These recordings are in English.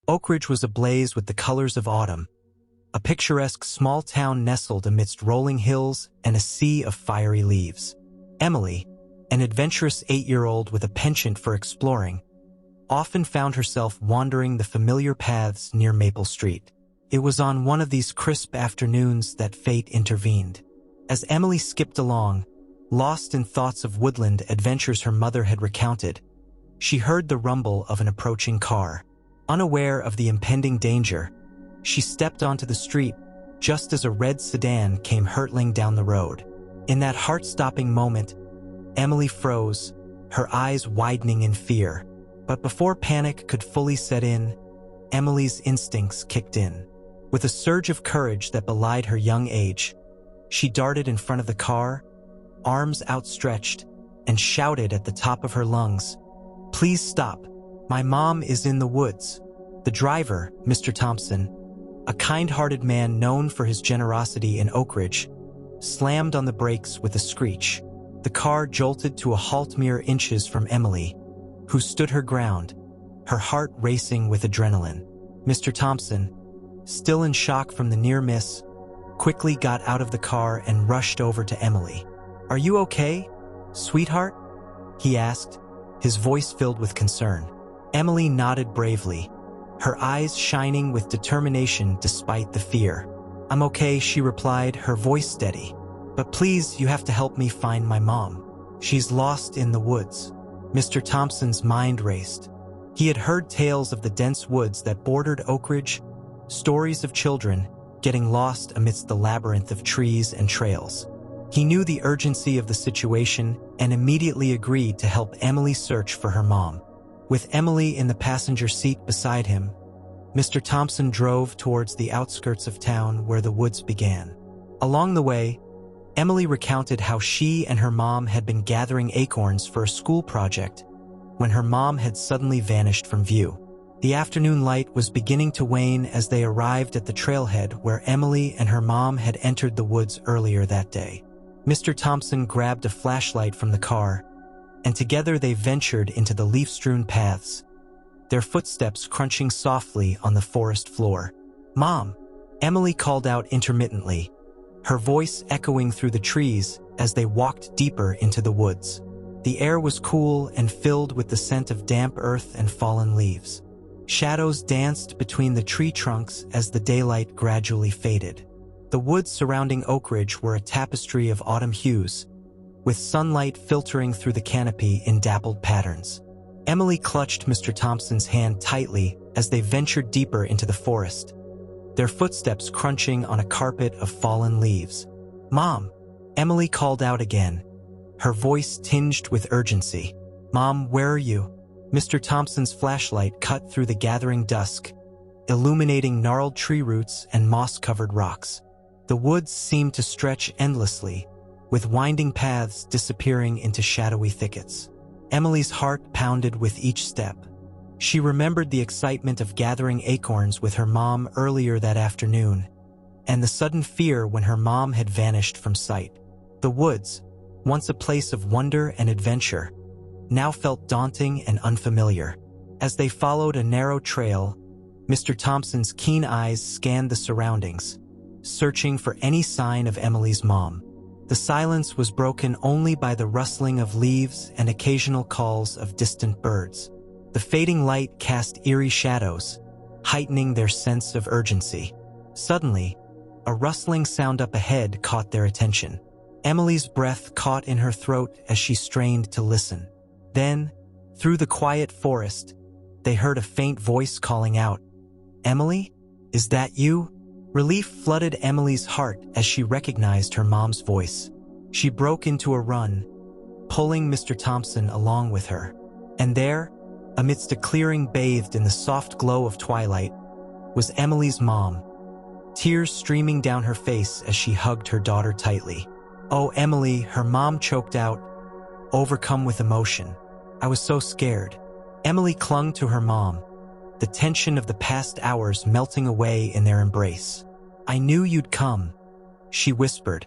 Oak Ridge was ablaze with the colors of autumn, a picturesque small town nestled amidst rolling hills and a sea of fiery leaves. Emily, an adventurous 8-year-old with a penchant for exploring, often found herself wandering the familiar paths near Maple Street. It was on one of these crisp afternoons that fate intervened. As Emily skipped along, lost in thoughts of woodland adventures her mother had recounted, she heard the rumble of an approaching car. Unaware of the impending danger, she stepped onto the street just as a red sedan came hurtling down the road. In that heart-stopping moment, Emily froze, her eyes widening in fear. But before panic could fully set in, Emily's instincts kicked in. With a surge of courage that belied her young age, she darted in front of the car, arms outstretched, and shouted at the top of her lungs, "Please stop. My mom is in the woods." The driver, Mr. Thompson, a kind-hearted man known for his generosity in Oak Ridge, slammed on the brakes with a screech. The car jolted to a halt mere inches from Emily, who stood her ground, her heart racing with adrenaline. Mr. Thompson, still in shock from the near miss, quickly got out of the car and rushed over to Emily. "Are you okay, sweetheart?" he asked, his voice filled with concern. Emily nodded bravely, her eyes shining with determination despite the fear. "I'm okay," she replied, her voice steady. "But please, you have to help me find my mom. She's lost in the woods." Mr. Thompson's mind raced. He had heard tales of the dense woods that bordered Oak Ridge, stories of children getting lost amidst the labyrinth of trees and trails. He knew the urgency of the situation and immediately agreed to help Emily search for her mom. With Emily in the passenger seat beside him, Mr. Thompson drove towards the outskirts of town where the woods began. Along the way, Emily recounted how she and her mom had been gathering acorns for a school project when her mom had suddenly vanished from view. The afternoon light was beginning to wane as they arrived at the trailhead where Emily and her mom had entered the woods earlier that day. Mr. Thompson grabbed a flashlight from the car, and together they ventured into the leaf-strewn paths, their footsteps crunching softly on the forest floor. "Mom!" Emily called out intermittently, her voice echoing through the trees as they walked deeper into the woods. The air was cool and filled with the scent of damp earth and fallen leaves. Shadows danced between the tree trunks as the daylight gradually faded. The woods surrounding Oak Ridge were a tapestry of autumn hues, with sunlight filtering through the canopy in dappled patterns. Emily clutched Mr. Thompson's hand tightly as they ventured deeper into the forest, their footsteps crunching on a carpet of fallen leaves. "Mom!" Emily called out again, her voice tinged with urgency. "Mom, where are you?" Mr. Thompson's flashlight cut through the gathering dusk, illuminating gnarled tree roots and moss-covered rocks. The woods seemed to stretch endlessly, with winding paths disappearing into shadowy thickets. Emily's heart pounded with each step. She remembered the excitement of gathering acorns with her mom earlier that afternoon, and the sudden fear when her mom had vanished from sight. The woods, once a place of wonder and adventure, now felt daunting and unfamiliar. As they followed a narrow trail, Mr. Thompson's keen eyes scanned the surroundings, searching for any sign of Emily's mom. The silence was broken only by the rustling of leaves and occasional calls of distant birds. The fading light cast eerie shadows, heightening their sense of urgency. Suddenly, a rustling sound up ahead caught their attention. Emily's breath caught in her throat as she strained to listen. Then, through the quiet forest, they heard a faint voice calling out, "Emily? Is that you?" Relief flooded Emily's heart as she recognized her mom's voice. She broke into a run, pulling Mr. Thompson along with her. And there, amidst a clearing bathed in the soft glow of twilight, was Emily's mom, tears streaming down her face as she hugged her daughter tightly. "Oh, Emily," her mom choked out, overcome with emotion. "I was so scared." Emily clung to her mom, the tension of the past hours melting away in their embrace. "I knew you'd come," she whispered,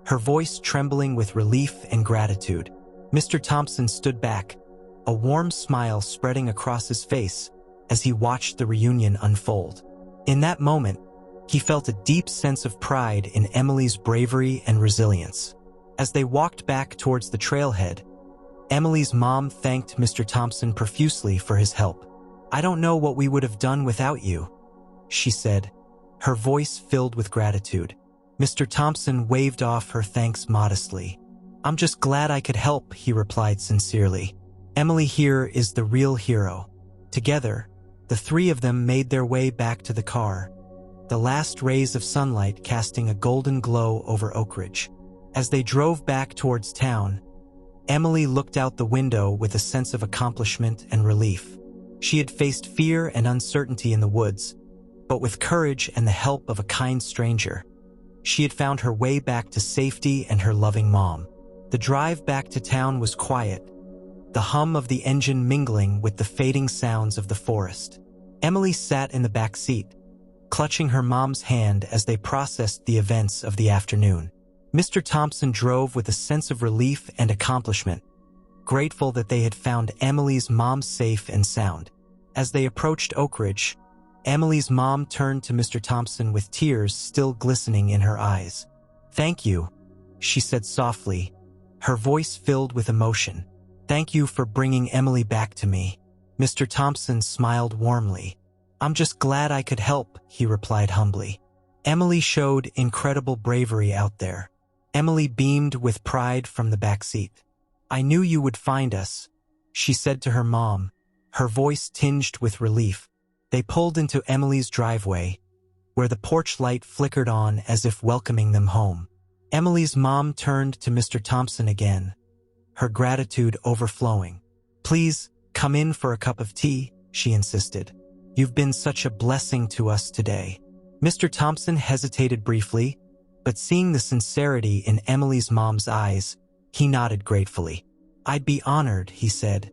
her voice trembling with relief and gratitude. Mr. Thompson stood back, a warm smile spreading across his face as he watched the reunion unfold. In that moment, he felt a deep sense of pride in Emily's bravery and resilience. As they walked back towards the trailhead, Emily's mom thanked Mr. Thompson profusely for his help. "I don't know what we would have done without you," she said, her voice filled with gratitude. Mr. Thompson waved off her thanks modestly. "I'm just glad I could help," he replied sincerely. "Emily here is the real hero." Together, the three of them made their way back to the car, the last rays of sunlight casting a golden glow over Oak Ridge. As they drove back towards town, Emily looked out the window with a sense of accomplishment and relief. She had faced fear and uncertainty in the woods, but with courage and the help of a kind stranger, she had found her way back to safety and her loving mom. The drive back to town was quiet, the hum of the engine mingling with the fading sounds of the forest. Emily sat in the back seat, clutching her mom's hand as they processed the events of the afternoon. Mr. Thompson drove with a sense of relief and accomplishment, grateful that they had found Emily's mom safe and sound. As they approached Oak Ridge, Emily's mom turned to Mr. Thompson with tears still glistening in her eyes. "Thank you," she said softly, her voice filled with emotion. "Thank you for bringing Emily back to me." Mr. Thompson smiled warmly. "I'm just glad I could help," he replied humbly. Emily showed incredible bravery out there. Emily beamed with pride from the back seat. "I knew you would find us," she said to her mom, her voice tinged with relief. They pulled into Emily's driveway, where the porch light flickered on as if welcoming them home. Emily's mom turned to Mr. Thompson again, her gratitude overflowing. "Please, come in for a cup of tea," she insisted. "You've been such a blessing to us today." Mr. Thompson hesitated briefly, but seeing the sincerity in Emily's mom's eyes, he nodded gratefully. "I'd be honored," he said,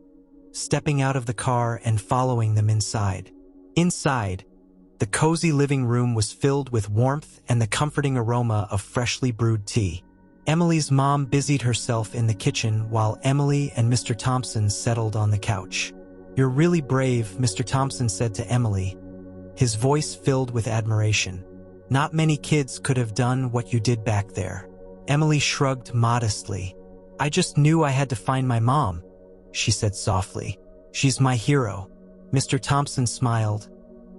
stepping out of the car and following them inside. Inside, the cozy living room was filled with warmth and the comforting aroma of freshly brewed tea. Emily's mom busied herself in the kitchen while Emily and Mr. Thompson settled on the couch. "You're really brave," Mr. Thompson said to Emily, his voice filled with admiration. "Not many kids could have done what you did back there." Emily shrugged modestly. "I just knew I had to find my mom," she said softly. "She's my hero." Mr. Thompson smiled,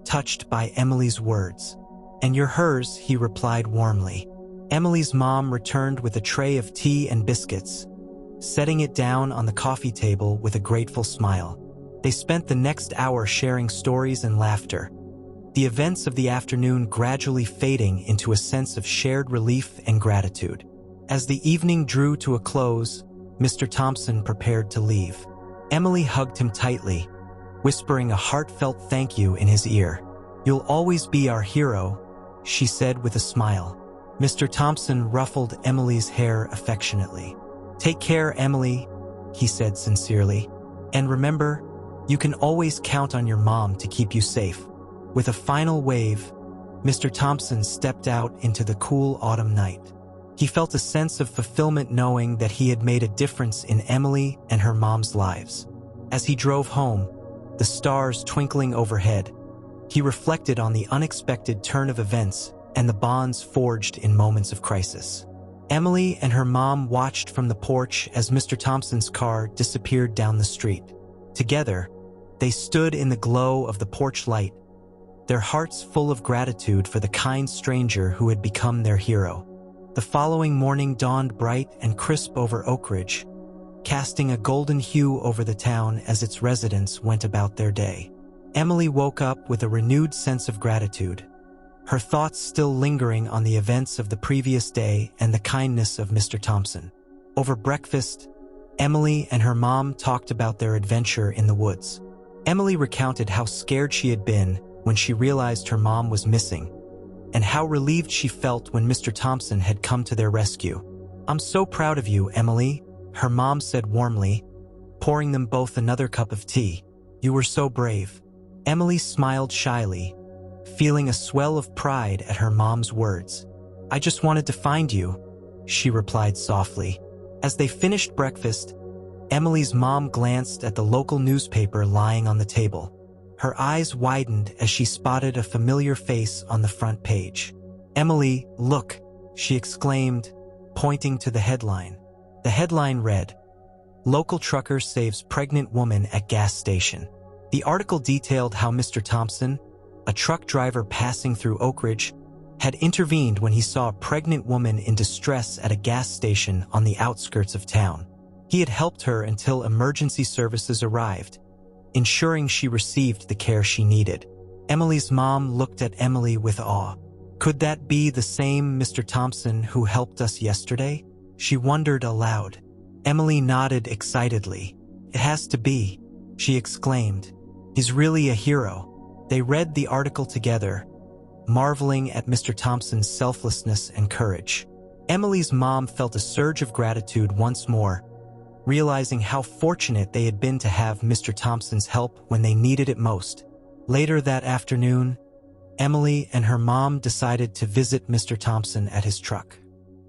touched by Emily's words. "And you're hers," he replied warmly. Emily's mom returned with a tray of tea and biscuits, setting it down on the coffee table with a grateful smile. They spent the next hour sharing stories and laughter, the events of the afternoon gradually fading into a sense of shared relief and gratitude. As the evening drew to a close, Mr. Thompson prepared to leave. Emily hugged him tightly, whispering a heartfelt thank you in his ear. "You'll always be our hero," she said with a smile. Mr. Thompson ruffled Emily's hair affectionately. "Take care, Emily," he said sincerely. "And remember, you can always count on your mom to keep you safe." With a final wave, Mr. Thompson stepped out into the cool autumn night. He felt a sense of fulfillment knowing that he had made a difference in Emily and her mom's lives. As he drove home, the stars twinkling overhead, he reflected on the unexpected turn of events and the bonds forged in moments of crisis. Emily and her mom watched from the porch as Mr. Thompson's car disappeared down the street. Together, they stood in the glow of the porch light, their hearts full of gratitude for the kind stranger who had become their hero. The following morning dawned bright and crisp over Oak Ridge, casting a golden hue over the town as its residents went about their day. Emily woke up with a renewed sense of gratitude, her thoughts still lingering on the events of the previous day and the kindness of Mr. Thompson. Over breakfast, Emily and her mom talked about their adventure in the woods. Emily recounted how scared she had been when she realized her mom was missing, and how relieved she felt when Mr. Thompson had come to their rescue. "I'm so proud of you, Emily," her mom said warmly, pouring them both another cup of tea. "You were so brave." Emily smiled shyly, feeling a swell of pride at her mom's words. "I just wanted to find you," she replied softly. As they finished breakfast, Emily's mom glanced at the local newspaper lying on the table. Her eyes widened as she spotted a familiar face on the front page. "Emily, look," she exclaimed, pointing to the headline. The headline read, "Local trucker saves pregnant woman at gas station." The article detailed how Mr. Thompson, a truck driver passing through Oak Ridge, had intervened when he saw a pregnant woman in distress at a gas station on the outskirts of town. He had helped her until emergency services arrived, ensuring she received the care she needed. Emily's mom looked at Emily with awe. Could that be the same Mr. Thompson who helped us yesterday? She wondered aloud. Emily nodded excitedly. "It has to be," she exclaimed. "He's really a hero." They read the article together, marveling at Mr. Thompson's selflessness and courage. Emily's mom felt a surge of gratitude once more, realizing how fortunate they had been to have Mr. Thompson's help when they needed it most. Later that afternoon, Emily and her mom decided to visit Mr. Thompson at his truck.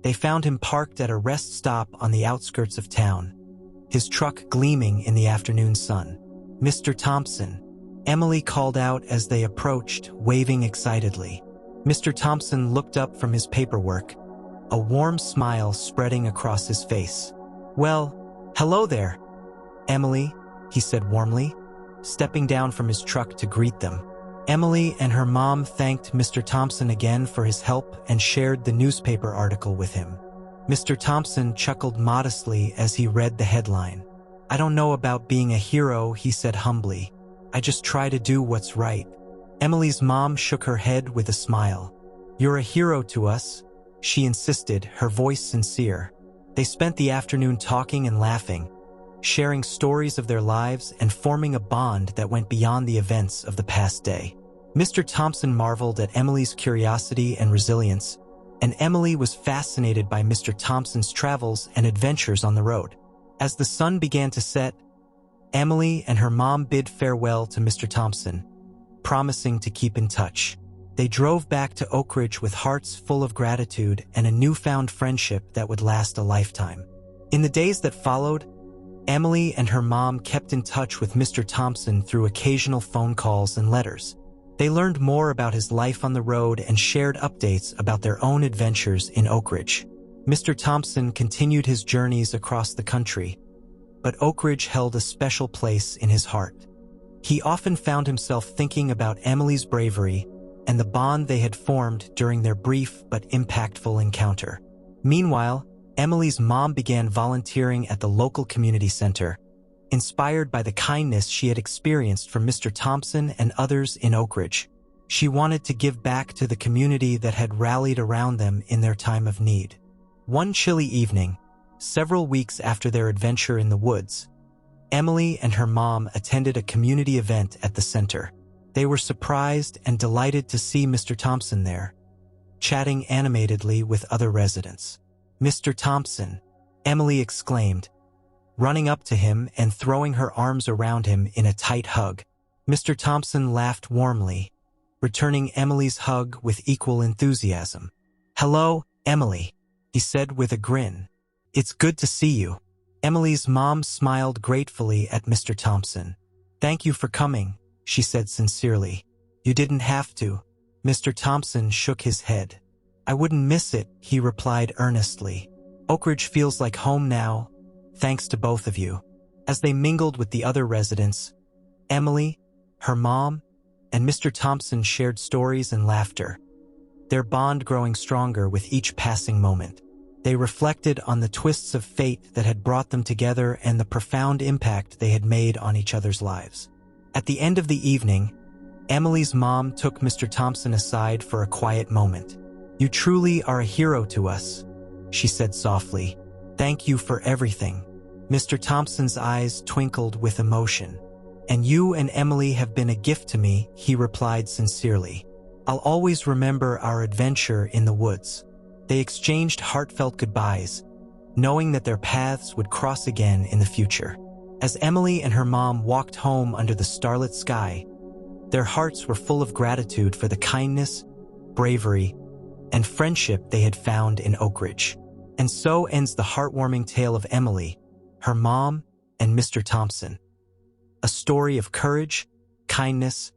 They found him parked at a rest stop on the outskirts of town, his truck gleaming in the afternoon sun. "Mr. Thompson," Emily called out as they approached, waving excitedly. Mr. Thompson looked up from his paperwork, a warm smile spreading across his face. "Well, hello there, Emily," he said warmly, stepping down from his truck to greet them. Emily and her mom thanked Mr. Thompson again for his help and shared the newspaper article with him. Mr. Thompson chuckled modestly as he read the headline. "I don't know about being a hero," he said humbly. "I just try to do what's right." Emily's mom shook her head with a smile. "You're a hero to us," she insisted, her voice sincere. They spent the afternoon talking and laughing, sharing stories of their lives and forming a bond that went beyond the events of the past day. Mr. Thompson marveled at Emily's curiosity and resilience, and Emily was fascinated by Mr. Thompson's travels and adventures on the road. As the sun began to set, Emily and her mom bid farewell to Mr. Thompson, promising to keep in touch. They drove back to Oak Ridge with hearts full of gratitude and a newfound friendship that would last a lifetime. In the days that followed, Emily and her mom kept in touch with Mr. Thompson through occasional phone calls and letters. They learned more about his life on the road and shared updates about their own adventures in Oak Ridge. Mr. Thompson continued his journeys across the country, but Oak Ridge held a special place in his heart. He often found himself thinking about Emily's bravery and the bond they had formed during their brief but impactful encounter. Meanwhile, Emily's mom began volunteering at the local community center, inspired by the kindness she had experienced from Mr. Thompson and others in Oak Ridge. She wanted to give back to the community that had rallied around them in their time of need. One chilly evening, several weeks after their adventure in the woods, Emily and her mom attended a community event at the center. They were surprised and delighted to see Mr. Thompson there, chatting animatedly with other residents. "Mr. Thompson," Emily exclaimed, running up to him and throwing her arms around him in a tight hug. Mr. Thompson laughed warmly, returning Emily's hug with equal enthusiasm. "Hello, Emily," he said with a grin. "It's good to see you." Emily's mom smiled gratefully at Mr. Thompson. "Thank you for coming," she said sincerely. "You didn't have to." Mr. Thompson shook his head. "I wouldn't miss it," he replied earnestly. "Oak Ridge feels like home now, thanks to both of you." As they mingled with the other residents, Emily, her mom, and Mr. Thompson shared stories and laughter, their bond growing stronger with each passing moment. They reflected on the twists of fate that had brought them together and the profound impact they had made on each other's lives. At the end of the evening, Emily's mom took Mr. Thompson aside for a quiet moment. "You truly are a hero to us," she said softly. "Thank you for everything." Mr. Thompson's eyes twinkled with emotion. "And you and Emily have been a gift to me," he replied sincerely. "I'll always remember our adventure in the woods." They exchanged heartfelt goodbyes, knowing that their paths would cross again in the future. As Emily and her mom walked home under the starlit sky, their hearts were full of gratitude for the kindness, bravery, and friendship they had found in Oak Ridge. And so ends the heartwarming tale of Emily, her mom, and Mr. Thompson. A story of courage, kindness,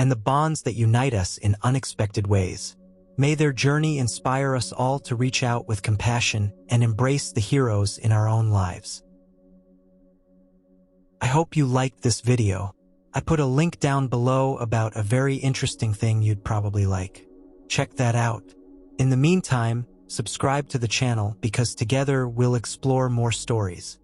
and the bonds that unite us in unexpected ways. May their journey inspire us all to reach out with compassion and embrace the heroes in our own lives. I hope you liked this video. I put a link down below about a very interesting thing you'd probably like. Check that out. In the meantime, subscribe to the channel because together we'll explore more stories.